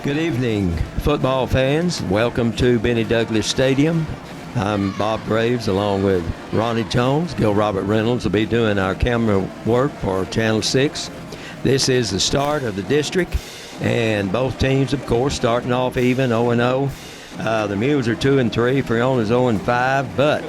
Good evening, football fans. Welcome to Benny Douglas Stadium. I'm Bob Graves along with Ronnie Jones. Gil Robert Reynolds will be doing our camera work for Channel 6. This is the start of the district, and both teams, of course, starting off even 0-0. The Mules are 2-3, Friona's 0-5, but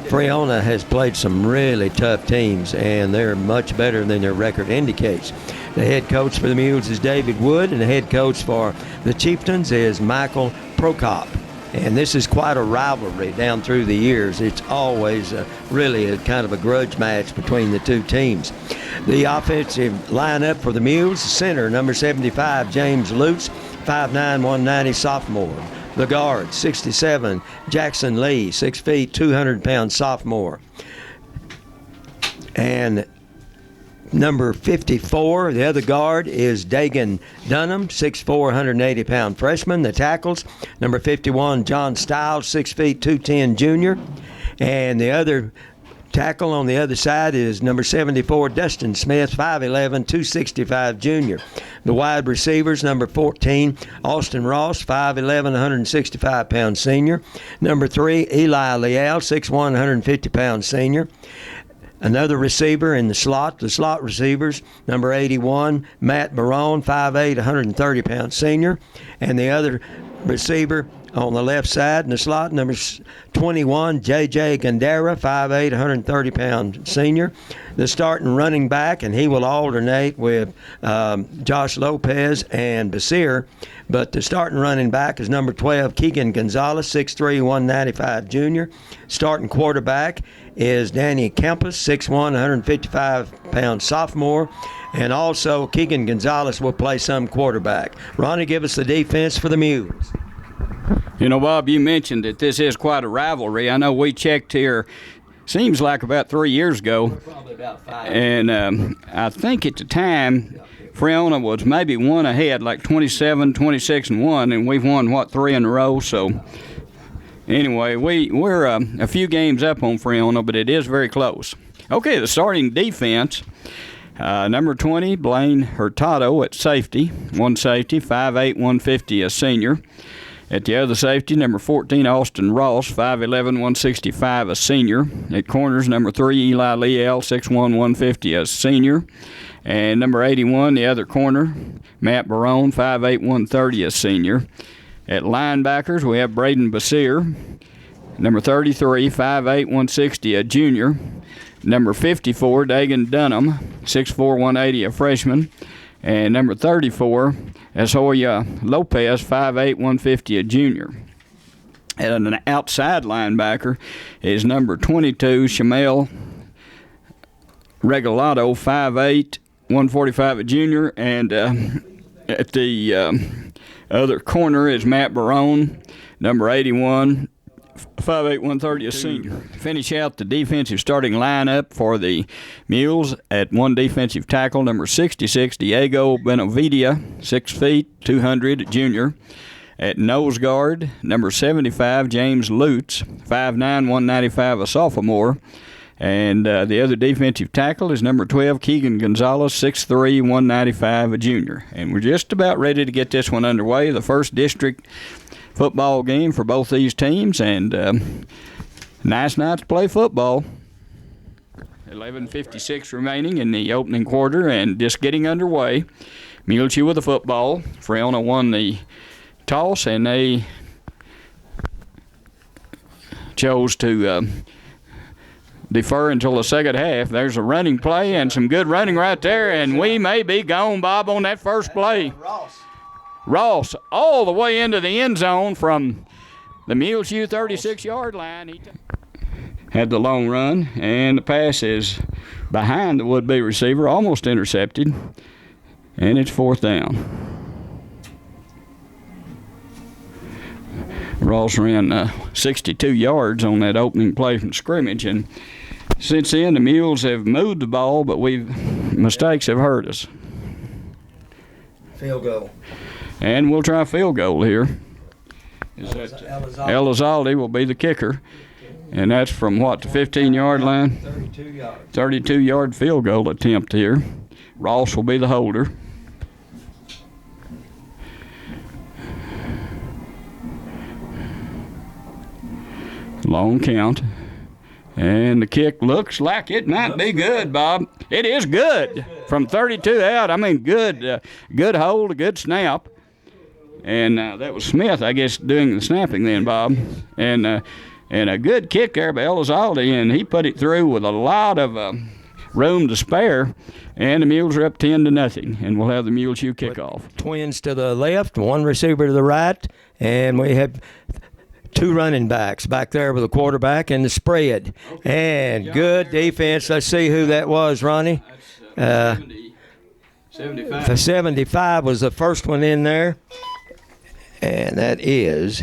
Friona has played some really tough teams, and they're much better than their record indicates. The head coach for the Mules is David Wood, and the head coach for the Chieftains is Michael Prokop. And this is quite a rivalry down through the years. It's always really a kind of a grudge match between the two teams. The offensive lineup for the Mules: center, number 75, James Lutz, 5'9", 190 sophomore. The guard, 67, Jackson Lee, 6 feet, 200-pound sophomore. And number 54, the other guard, is Dagan Dunham, 6'4", 180-pound freshman. The tackles, number 51, John Stiles, 6 feet, 210 junior. And the other tackle on the other side is number 74, Dustin Smith, 5'11", 265 junior. The wide receivers, number 14, Austin Ross, 5'11", 165-pound senior. Number 3, Eli Leal, 6'1", 150-pound senior. Another receiver in the slot receivers, number 81, Matt Barone, 5'8", 130-pound senior. And the other receiver on the left side in the slot, number 21, J.J. Gandera, 5'8", 130-pound senior. The starting running back, and he will alternate with Josh Lopez and Basir, but the starting running back is number 12, Keegan Gonzalez, 6'3", 195 junior. Starting quarterback is Danny Campus, 6'1", 155-pound sophomore. And also Keegan Gonzalez will play some quarterback. Ronnie, give us the defense for the Mules. You know, Bob, you mentioned that this is quite a rivalry. I know we checked here, seems like about 3 years ago. Probably about 5. And I think at the time, Friona was maybe one ahead, like 27, 26-1, and we've won, 3 in a row. So anyway, we're a few games up on Friona, but it is very close. Okay, the starting defense. Number 20, Blaine Hurtado at safety. One safety, 5'8", 150, a senior. At the other safety, number 14, Austin Ross, 5'11", 165, a senior. At corners, number 3, Eli Leal, 6'1", 150, a senior. And number 81, the other corner, Matt Barone, 5'8", 130, a senior. At linebackers, we have Braden Basir, number 33, 5'8", 160, a junior. Number 54, Dagan Dunham, 6'4", 180, a freshman. And number 34, Azoya Lopez, 5'8", 150, a junior. And an outside linebacker is number 22, Shamel Regalado, 5'8", 145, a junior. And at the other corner is Matt Barone, number 81, 5'8", 130, a senior. Finish out the defensive starting lineup for the Mules at one defensive tackle, number 66, Diego Benavidia, 6 feet, 200, junior. At nose guard, number 75, James Lutz, 5'9", 195, a sophomore. And the other defensive tackle is number 12, Keegan Gonzalez, 6'3", 195, a junior. And we're just about ready to get this one underway, the first district football game for both these teams, and nice night to play football. 11:56 remaining in the opening quarter, and just getting underway. Muleshoe with the football. Friona won the toss, and they chose to defer until the second half. There's a running play and some good running right there, and we may be gone, Bob, on that first play. Ross all the way into the end zone from the Muleshoe 36-yard line. He had the long run, and the pass is behind the would-be receiver, almost intercepted, and it's 4th down. Ross ran 62 yards on that opening play from scrimmage, and since then the Mules have moved the ball, but mistakes have hurt us. Field goal. And we'll try a field goal here. Elizalde will be the kicker. And that's from the 15-yard line? 32 yards. 32-yard field goal attempt here. Ross will be the holder. Long count. And the kick looks like it might be good, Bob. It is good. From 32 out, I mean, good hold, a good snap. And that was Smith, I guess, doing the snapping then, Bob. And a good kick there by Elizalde, and he put it through with a lot of room to spare. And the Mules are up 10-0, and we'll have the Muleshoe kickoff. Twins to the left, one receiver to the right, and we have two running backs back there with the quarterback and the spread. Okay. And good defense. Let's see who that was, Ronnie. 75. 75 was the first one in there. And that is,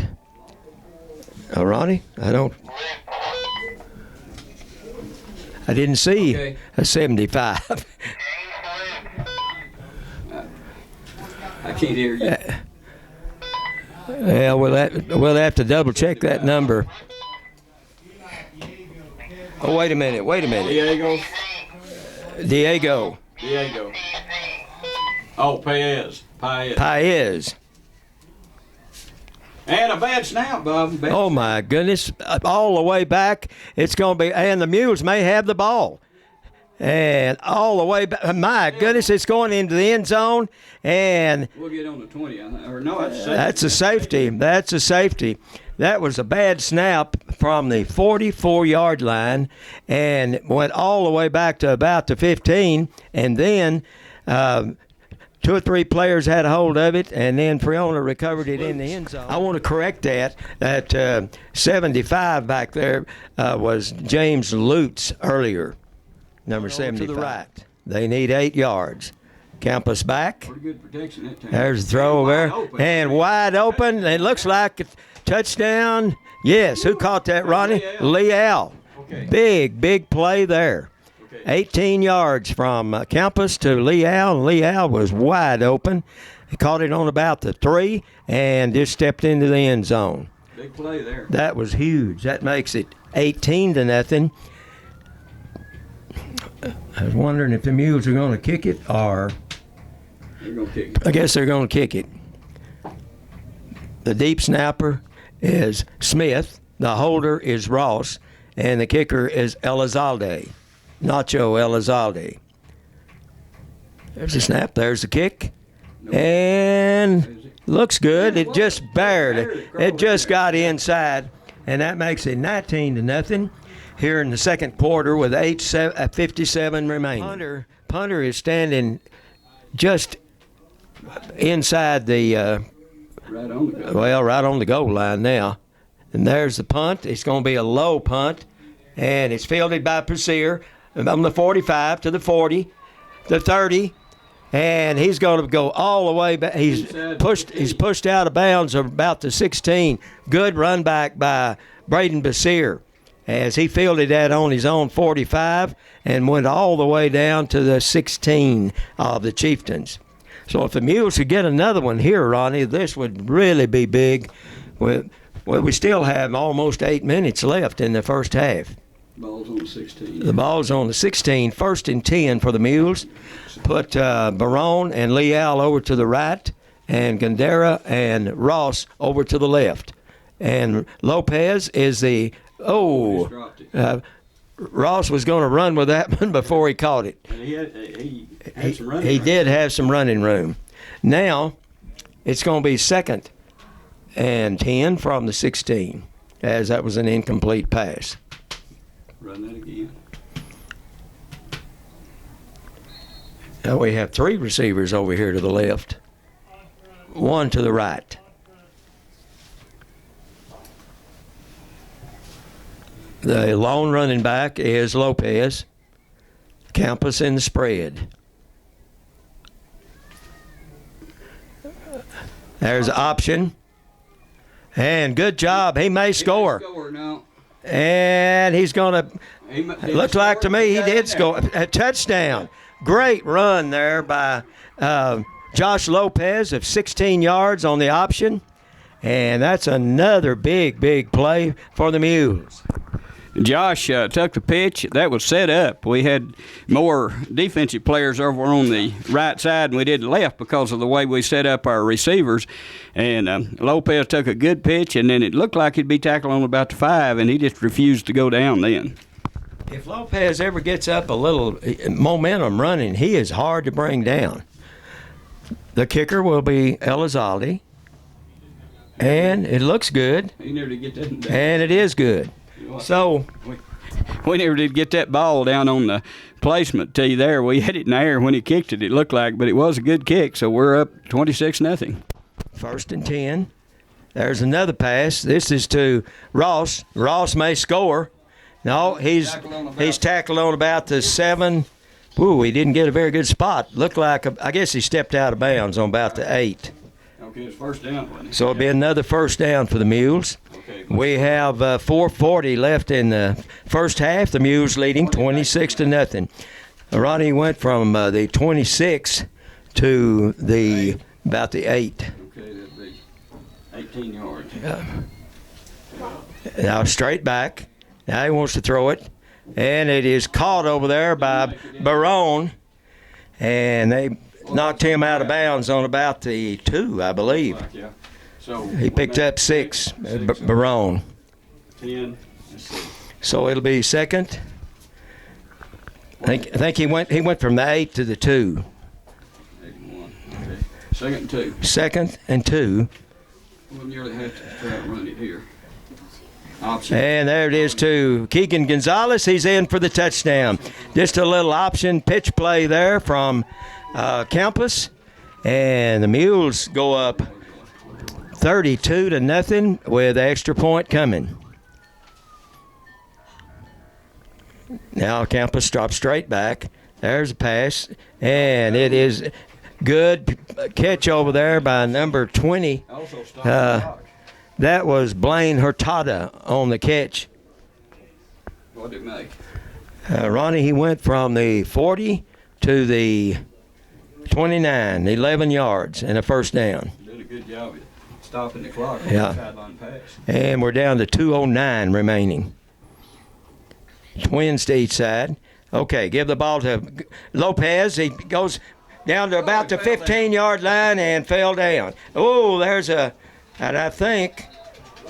Ronnie, I didn't see a 75. I can't hear you. Yeah, we'll have to double check that number. Oh, wait a minute. Diego. Oh, Paez. And a bad snap, Bob. Oh, my goodness. All the way back, it's going to be, and the Mules may have the ball. And all the way back, my goodness, it's going into the end zone. And we'll get on the 20. Or no, that's a safety. That's a safety. That was a bad snap from the 44-yard line and went all the way back to about the 15. And then two or three players had a hold of it, and then Friona recovered it in the end zone. I want to correct that 75 back there was James Lutz earlier, number 75. To the right. They need 8 yards. Campus back. Pretty good protection that time. There's the throw there. And wide open. It looks like a touchdown. Yes, who caught that, Ronnie? Leal. Okay. Big play there. 18 yards from Campus to Leal, and Leal was wide open. He caught it on about the 3 and just stepped into the end zone. Big play there. That was huge. That makes it 18-0. I was wondering if the Mules are going to kick it or... They're going to kick it. I guess they're going to kick it. The deep snapper is Smith. The holder is Ross. And the kicker is Elizalde. Nacho Elizalde. There's the snap. There's the kick. And looks good. It just bared. It just got inside. And that makes it 19-0 here in the second quarter with 8:57 remaining. Punter is standing just inside the right on the goal. right on the goal line now. And there's the punt. It's going to be a low punt, and it's fielded by Purseer on the 45 to the 40, the 30, and he's going to go all the way back. He's pushed out of bounds of about the 16. Good run back by Braden Purseer as he fielded that on his own 45 and went all the way down to the 16 of the Chieftains. So if the Mules could get another one here, Ronnie, this would really be big. Well, we still have almost 8 minutes left in the first half. Ball's on the 16. The ball's on the 16, 1st and 10 for the Mules. Put Barone and Leal over to the right, and Gandera and Ross over to the left. And Lopez is the Ross was going to run with that one before he caught it. And he had some running He room. did have some running room. Now it's going to be 2nd and 10 from the 16, as that was an incomplete pass. Run that again. Now we have 3 receivers over here to the left, 1 to the right. The lone running back is Lopez. Campus in the spread. There's the option. And good job. He may score. And he's going to, it looks like to me he did score. A touchdown. Great run there by Josh Lopez of 16 yards on the option. And that's another big play for the Mules. Josh took the pitch. That was set up. We had more defensive players over on the right side than we did the left because of the way we set up our receivers. And Lopez took a good pitch, and then it looked like he'd be tackled on about the 5, and he just refused to go down then. If Lopez ever gets up a little momentum running, he is hard to bring down. The kicker will be Elizalde, and it looks good, He never did get that. and it is good. So We never did get that ball down on the placement tee there. We had it in the air when he kicked it, it looked like, but it was a good kick, so we're up 26-0. 1st and 10. There's another pass. This is to Ross. Ross may score. No, he's tackled on about the 7. Ooh, he didn't get a very good spot. Looked like, I guess he stepped out of bounds on about the 8. Okay, it's first down, wasn't it? So it'll be another first down for the Mules. Okay. We have 4:40 left in the first half. The Mules leading 26-0. Ronnie went from the 26 to the about the 8. Okay, that'd be 18 yards. Now straight back. Now he wants to throw it. And it is caught over there by Barone. And they knocked him out of bounds on about the 2, I believe. Yeah. So He picked up 6, Barone. 10. Let's see. So it'll be second. I think he went from the 8 to the 2. 81. Okay. Second and 2. Second and 2. We'll nearly have to try and run it here. Option. And there it is to Keegan Gonzalez. He's in for the touchdown. Just a little option pitch play there from Campus. And the Mules go up 32-0 with the extra point coming. Now Campus drops straight back. There's a pass. And it is good catch over there by number 20. Also stop the clock. That was Blaine Hurtado on the catch. What did it make? Ronnie, he went from the 40 to the 29, 11 yards, and a first down. Did a good job at stopping the clock on Yeah. the sideline pass. And we're down to 2:09 remaining. Twins to each side. Okay, give the ball to Lopez. He goes down to about the 15-yard line and fell down. Oh, and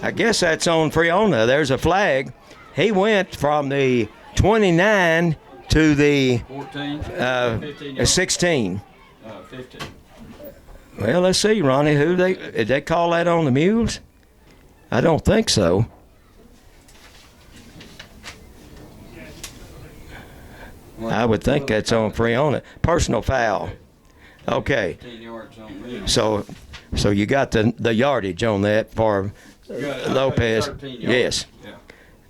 I guess that's on Friona. There's a flag. He went from the 29 to the 14, 15 16. 15. Well, let's see, Ronnie. Did they call that on the Mules? I don't think so. I would think that's on Friona. Personal foul. Okay. 15 yards on me. So you got the yardage on that for Lopez. 13 yards. Yes. Yeah.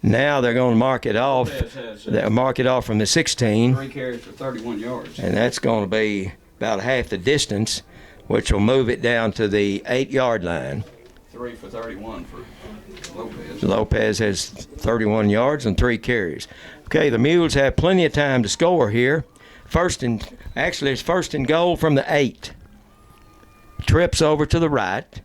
Now they're going to mark it off. Lopez has They'll mark it off from the 16, 3 carries for 31 yards. and that's going to be about half the distance, which will move it down to the 8-yard line. 3 for 31 for Lopez. Lopez has 31 yards and 3 carries. Okay, the Mules have plenty of time to score here. It's first and goal from the 8. Trips over to the right.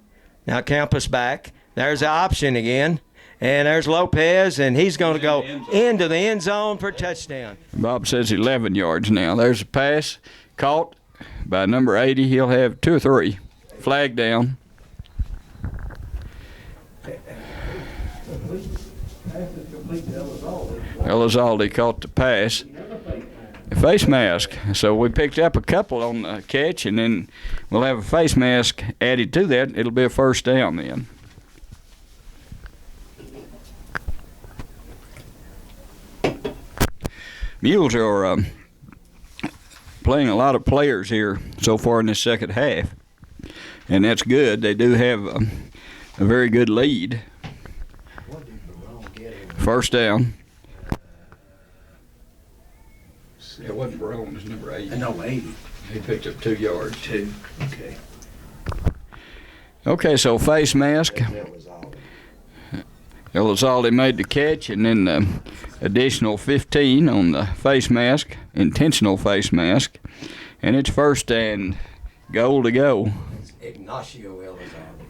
Now Campus back. There's the option again. And there's Lopez, and he's going to go into the end zone for a touchdown. Bob says 11 yards now. There's a pass caught by number 80. He'll have 2 or 3. Flag down. Elizalde caught the pass. A face mask. So we picked up a couple on the catch, and then we'll have a face mask added to that. It'll be a first down then. Mules are playing a lot of players here so far in this second half, and that's good. They do have a very good lead. First down. It wasn't Brown, it was number 80. No, 80. He picked up 2 yards. 2. Okay. Okay, so face mask. Elizalde made the catch, and then the additional 15 on the face mask, intentional face mask, and it's first and goal to go. Ignacio Elizalde.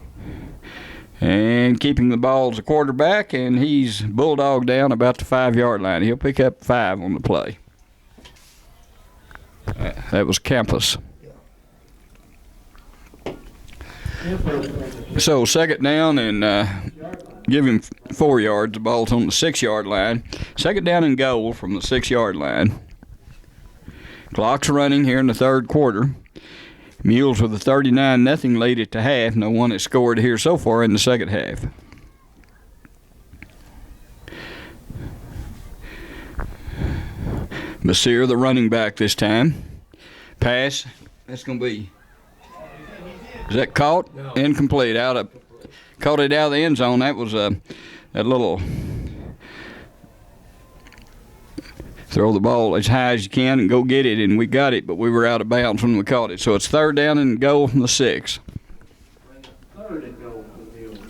And keeping the ball as a quarterback, and he's bulldog down about the 5-yard line. He'll pick up 5 on the play. That was Campus. So second down, and give him 4 yards. The ball's on the 6-yard line. Second down and goal from the 6-yard line. Clock's running here in the third quarter. Mules with a 39-0 lead at the half. No one has scored here so far in the second half. Basir, the running back this time. Pass. That's going to be. Is that caught? No. Incomplete. Caught it out of the end zone. That was that little. Throw the ball as high as you can and go get it, and we got it, but we were out of bounds when we caught it. So it's third down and goal from the 6. Third and goal for the Mules.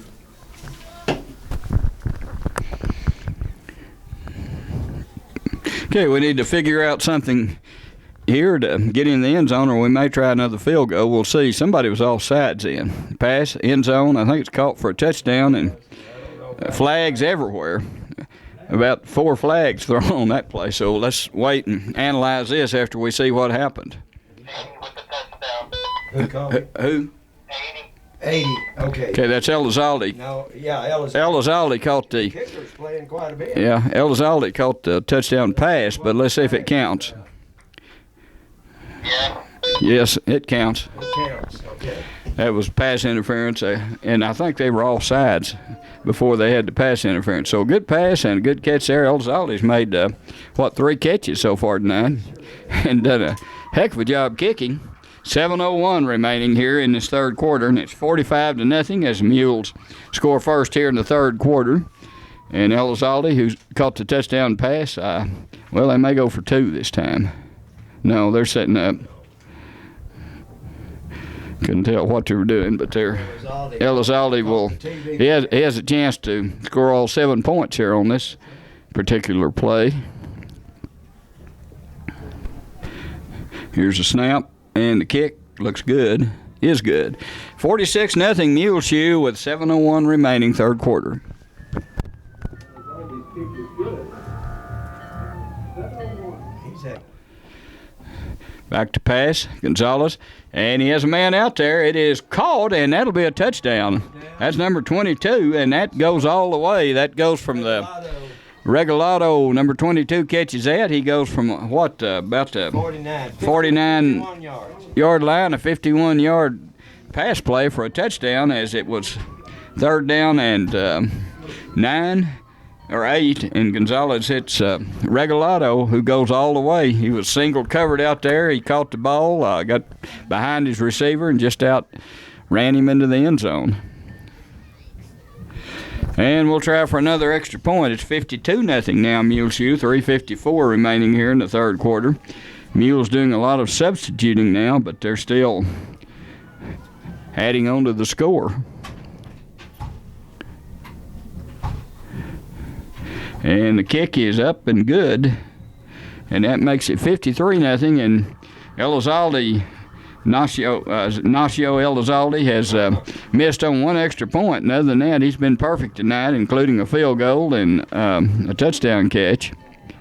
Okay, we need to figure out something here to get in the end zone, or we may try another field goal. We'll see. Somebody was off sides in. Pass, end zone. I think it's caught for a touchdown, and flags everywhere. About 4 flags thrown on that play. So let's wait and analyze this after we see what happened. Who called it? Who? 80. Okay. Okay, that's Elizalde. No, yeah, Elizalde caught the. Kicker's playing quite a bit. Yeah, Elizalde caught the touchdown pass, but let's see if it counts. Yeah. Yes, it counts. It counts. Okay. That was pass interference, and I think they were off sides before they had the pass interference. So a good pass and a good catch there. Elizalde's made, 3 catches so far tonight and done a heck of a job kicking. 7:01 remaining here in this third quarter, and it's 45-0 as the Mules score first here in the third quarter. And Elizalde, who's caught the touchdown pass, they may go for 2 this time. No, they're setting up. Couldn't tell what they were doing, but Elizalde will. He has a chance to score all 7 points here on this particular play. Here's a snap, and the kick looks good. Is good. 46-0 Muleshoe with 7:01 remaining third quarter. Back to pass, Gonzalez, and he has a man out there. It is caught, and that'll be a touchdown. That's number 22, and that goes all the way. That goes from the Regalado, number 22 catches that. He goes from about the 49-yard line, a 51-yard pass play for a touchdown, as it was third down and 9. Or 8, and Gonzalez hits Regalado, who goes all the way. He was single covered out there. He caught the ball, got behind his receiver, and just ran him into the end zone. And we'll try for another extra point. It's 52-0 now, Muleshoe. 3:54 remaining here in the third quarter. Mules doing a lot of substituting now, but they're still adding on to the score. And the kick is up and good, and that makes it 53-0. And Elizalde, Nacio Elizalde has missed on 1 extra point. And other than that, he's been perfect tonight, including a field goal and a touchdown catch.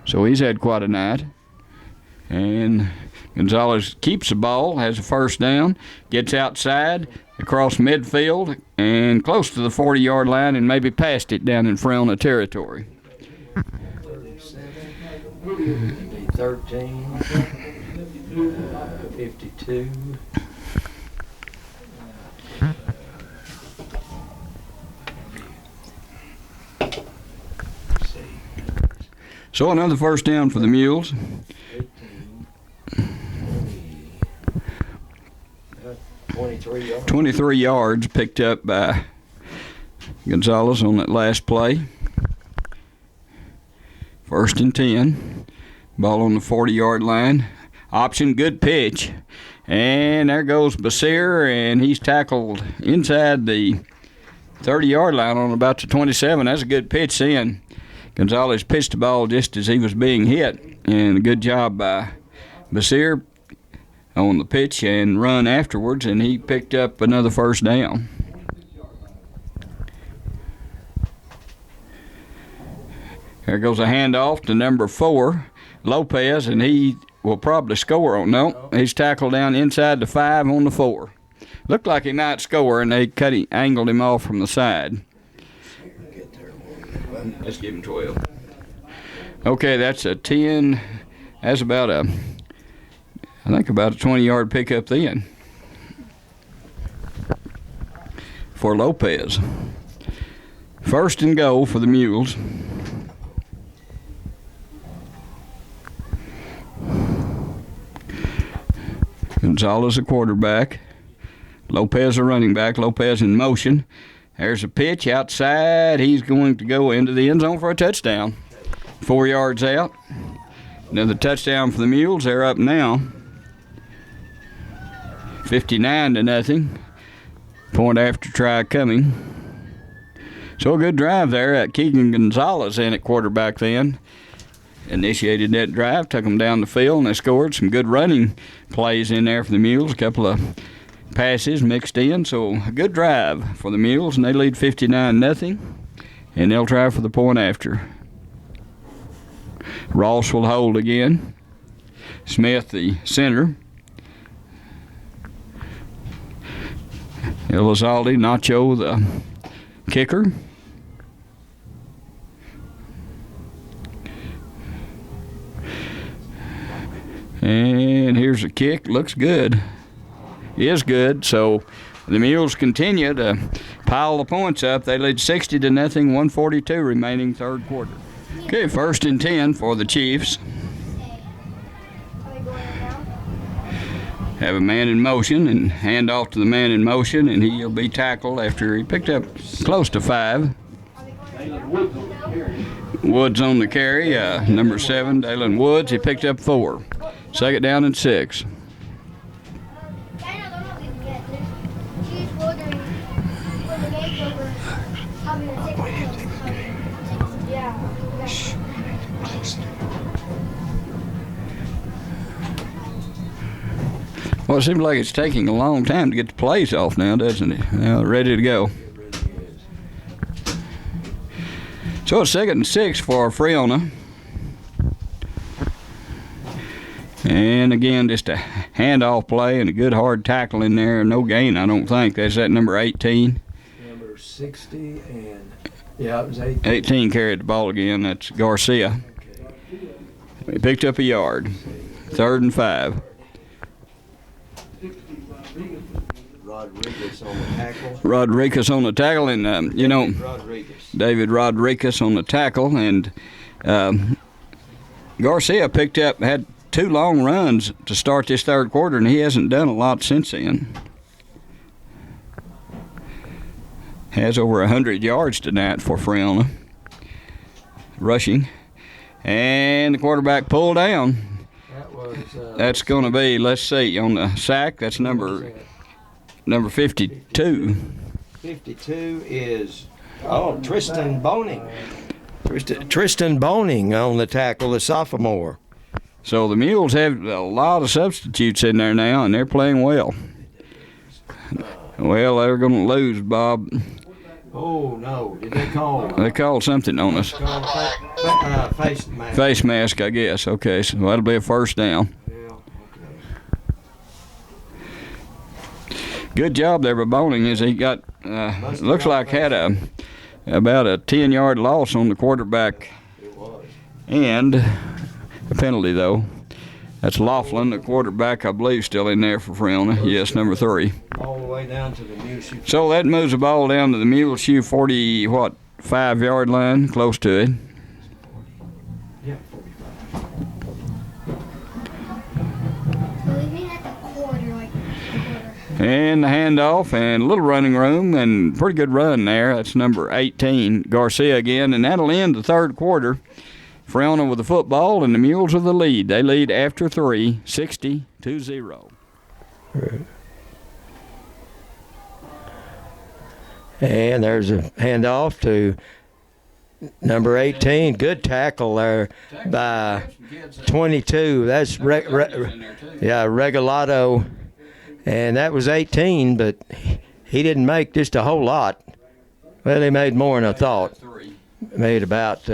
So he's had quite a night. And Gonzalez keeps the ball, has a first down, gets outside, across midfield, and close to the 40-yard line, and maybe past it down in Friona territory. 13, 52. So another first down for the Mules. 23 yards picked up by Gonzalez on that last play. First and 10. Ball on the 40-yard line. Option, good pitch. And there goes Basir, and he's tackled inside the 30-yard line on about the 27. That's a good pitch in. Gonzalez pitched the ball just as he was being hit. And a good job by Basir on the pitch and run afterwards, and he picked up another first down. There goes a handoff to number 4, Lopez, and he will probably score on. No, he's tackled down inside the 5 on the 4. Looked like he might score, and they angled him off from the side. Let's give him 12. Okay, that's a 10. That's about I think about a 20-yard pickup then for Lopez. First and goal for the Mules. Gonzalez a quarterback. Lopez a running back. Lopez in motion. There's a pitch outside. He's going to go into the end zone for a touchdown. 4 yards out. Another touchdown for the Mules. They're up now 59-0. Point after try coming. So a good drive there. Keegan Gonzalez in at quarterback then. Initiated that drive, took them down the field, and they scored some good running plays in there for the Mules. A couple of passes mixed in, so a good drive for the Mules, and they lead 59-0, and they'll try for the point after. Ross will hold again. Smith, the center. Elizalde, Nacho, the kicker. And here's a kick. Looks good. Is good. So the Mules continue to pile the points up. They lead 60-0, 1:42 remaining third quarter. Okay, 1st and 10 for the Chiefs. Have a man in motion and hand off to the man in motion, and he'll be tackled after he picked up close to 5. Woods on the carry, number 7, Dalen Woods. He picked up 4. Second down and 6. Well, it seems like it's taking a long time to get the plays off now, doesn't it? Well, ready to go. So it's 2nd and 6 for Friona. And again, just a handoff play and a good hard tackle in there. No gain, I don't think. That's that number 18. Number 60 and, yeah, it was 18. 18 carried the ball again. That's Garcia. He picked up a yard. 3rd and 5. Rodriguez on the tackle. Rodriguez on the tackle, and David Rodriguez on the tackle, and Garcia had 2 long runs to start this third quarter, and he hasn't done a lot since then. Has over 100 yards tonight for Friona. Rushing. And the quarterback pulled down. That's going to be, let's see, on the sack, that's number 52. 52 is, Tristan Boning. Tristan Boning on the tackle, the sophomore. So the Mules have a lot of substitutes in there now, and they're playing well. Well, they're going to lose, Bob. Oh, no. Did they call? They called something on us. Face mask. Face mask, I guess. Okay, so that'll be a first down. Yeah, okay. Good job there by Boning, as he got, looks like had about a 10-yard loss on the quarterback. It was. And a penalty, though. That's Laughlin, the quarterback, I believe, still in there for Friona. Yes, number 3. All the way down to the Muleshoe. So that moves the ball down to the Muleshoe 5-yard line, close to it. Yeah, 45. And the handoff and a little running room and pretty good run there. That's number 18, Garcia again, and that'll end the third quarter. Friona with the football and the Mules with the lead. They lead after 3, 60-0. Right. And there's a handoff to number 18. Good tackle there by 22. That's Regalado. And that was 18, but he didn't make just a whole lot. Well, he made more than I thought. Made about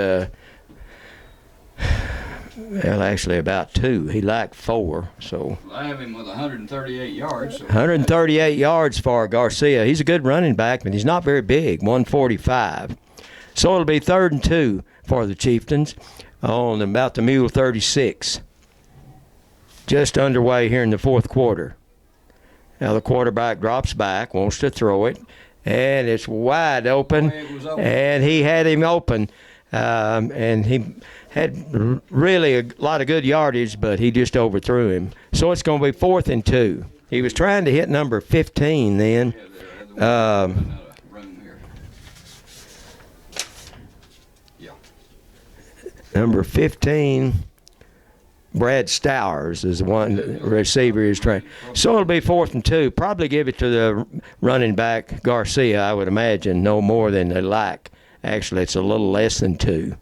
Well, actually about 2. He liked 4, so. I have him with 138 yards. So 138 yards for Garcia. He's a good running back, but he's not very big, 145. So it'll be 3rd and 2 for the Chieftains on about the Mule 36. Just underway here in the 4th quarter. Now the quarterback drops back, wants to throw it, and it's wide open, and he had him open, and he had really a lot of good yardage, but he just overthrew him. So it's going to be 4th and 2. He was trying to hit number 15 then. Number 15, Brad Stowers is the one receiver is trying. So it'll be 4th and 2. Probably give it to the running back, Garcia, I would imagine, no more than they like. Actually, it's a little less than 2.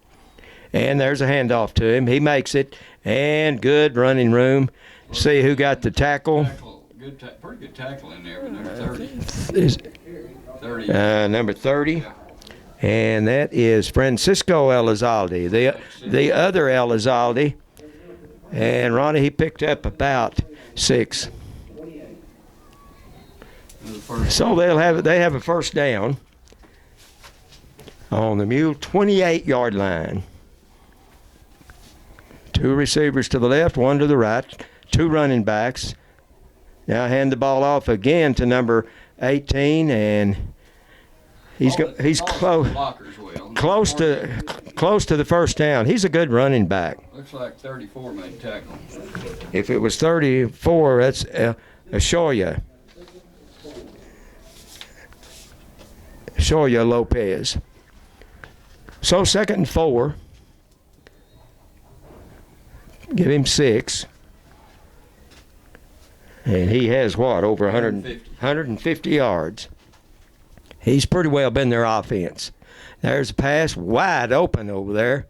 And there's a handoff to him. He makes it, and good running room. See who got the tackle. Pretty good tackle in there, but number 30. Number 30. And that is Francisco Elizalde, the other Elizalde. And Ronnie, he picked up about 6. So they have a first down on the Mule 28-yard line. 2 receivers to the left, 1 to the right, 2 running backs. Now hand the ball off again to number 18, and he's close to the first down. He's a good running back. Looks like 34 made tackle. If it was 34, that's Shoya Lopez. So 2nd and 4. Give him 6. And he has what, over 150 yards. He's pretty well been their offense. There's a pass wide open over there.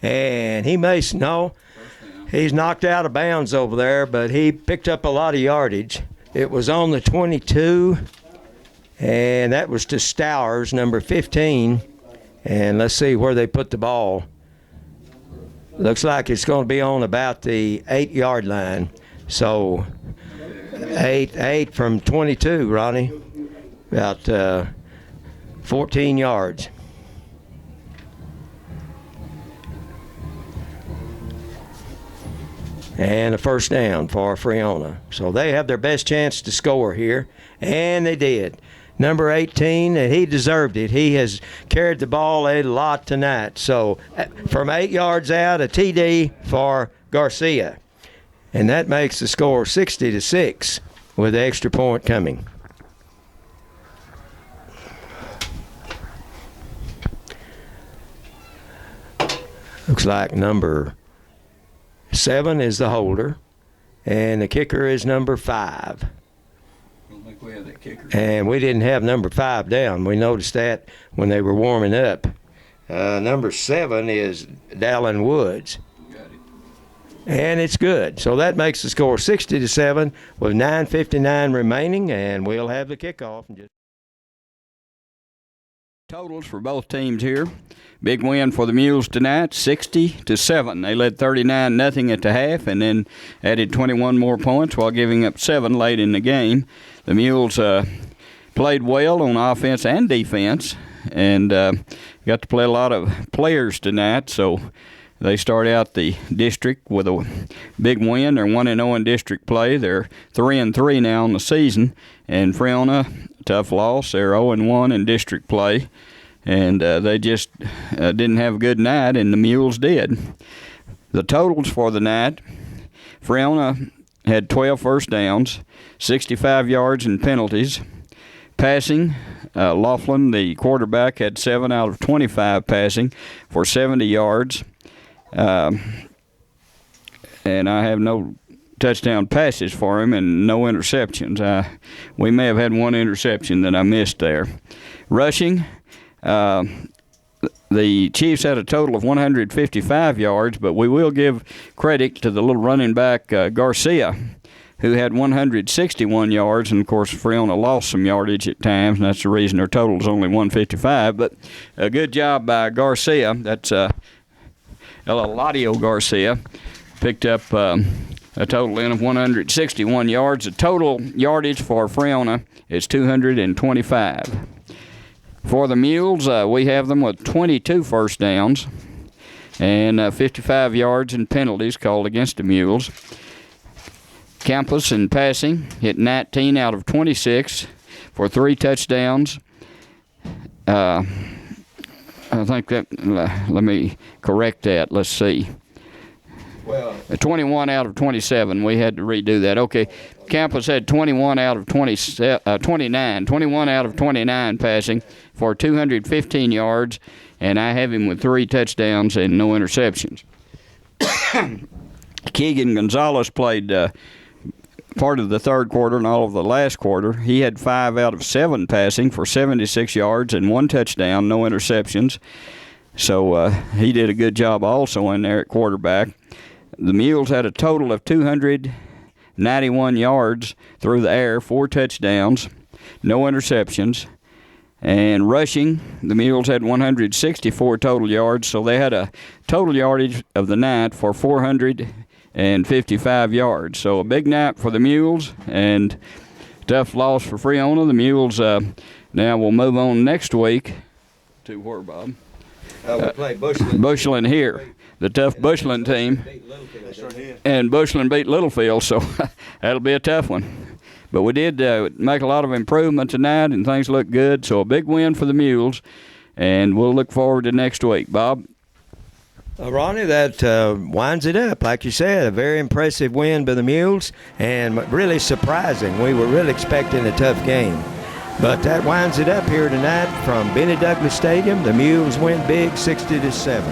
And he's knocked out of bounds over there, but he picked up a lot of yardage. It was on the 22, and that was to Stowers, number 15. And let's see where they put the ball. Looks like it's going to be on about the 8-yard line. So 8 from 22, Ronnie. About 14 yards. And a first down for Friona. So they have their best chance to score here, and they did. Number 18, and he deserved it. He has carried the ball a lot tonight. So from 8 yards out, a TD for Garcia. And that makes the score 60-6 with the extra point coming. Looks like number 7 is the holder, and the kicker is number 5. I don't think we have that kicker. And we didn't have number 5 down. We noticed that when they were warming up. Number 7 is Dallin Woods. Got it. And it's good. So that makes the score 60-7 with 9:59 remaining, and we'll have the kickoff in just. Totals for both teams here. Big win for the Mules tonight, 60-7. They led 39-0 at the half and then added 21 more points while giving up 7 late in the game. The Mules played well on offense and defense and got to play a lot of players tonight, so they start out the district with a big win. They're 1-0 in district play. They're 3-3 now in the season. And Friona, tough loss. They're 0-1 in district play. And they just didn't have a good night, and the Mules did. The totals for the night, Friona had 12 first downs, 65 yards and penalties. Passing, Laughlin, the quarterback, had 7 out of 25 passing for 70 yards. And I have no touchdown passes for him and no interceptions. We may have had 1 interception that I missed there. Rushing, the Chiefs had a total of 155 yards, but we will give credit to the little running back Garcia, who had 161 yards, and of course Friona lost some yardage at times, and that's the reason their total is only 155. But a good job by Garcia. That's Eladio Garcia picked up a total in of 161 yards. The total yardage for Friona is 225. For the Mules, we have them with 22 first downs and 55 yards in penalties called against the Mules. Campus in passing hit 19 out of 26 for 3 touchdowns. I think that, let me correct that. Let's see. Well, 21 out of 27. We had to redo that. Okay, Campus had 21 out of 29. 21 out of 29 passing for 215 yards, and I have him with 3 touchdowns and no interceptions. Keegan Gonzalez played part of the third quarter and all of the last quarter. He had 5 out of 7 passing for 76 yards and 1 touchdown, no interceptions. So he did a good job also in there at quarterback. The Mules had a total of 291 yards through the air, 4 touchdowns, no interceptions. And rushing, the Mules had 164 total yards, so they had a total yardage of the night for 455 yards. So a big night for the Mules and tough loss for Friona. The Mules now will move on next week to where, Bob? We'll play Bushland. Bushland here, the tough Bushland team. And Bushland beat Littlefield, so that'll be a tough one. But we did make a lot of improvement tonight, and things look good. So a big win for the Mules, and we'll look forward to next week. Bob? Ronnie, that winds it up. Like you said, a very impressive win by the Mules, and really surprising. We were really expecting a tough game. But that winds it up here tonight from Benny Douglas Stadium. The Mules win big, 60-7.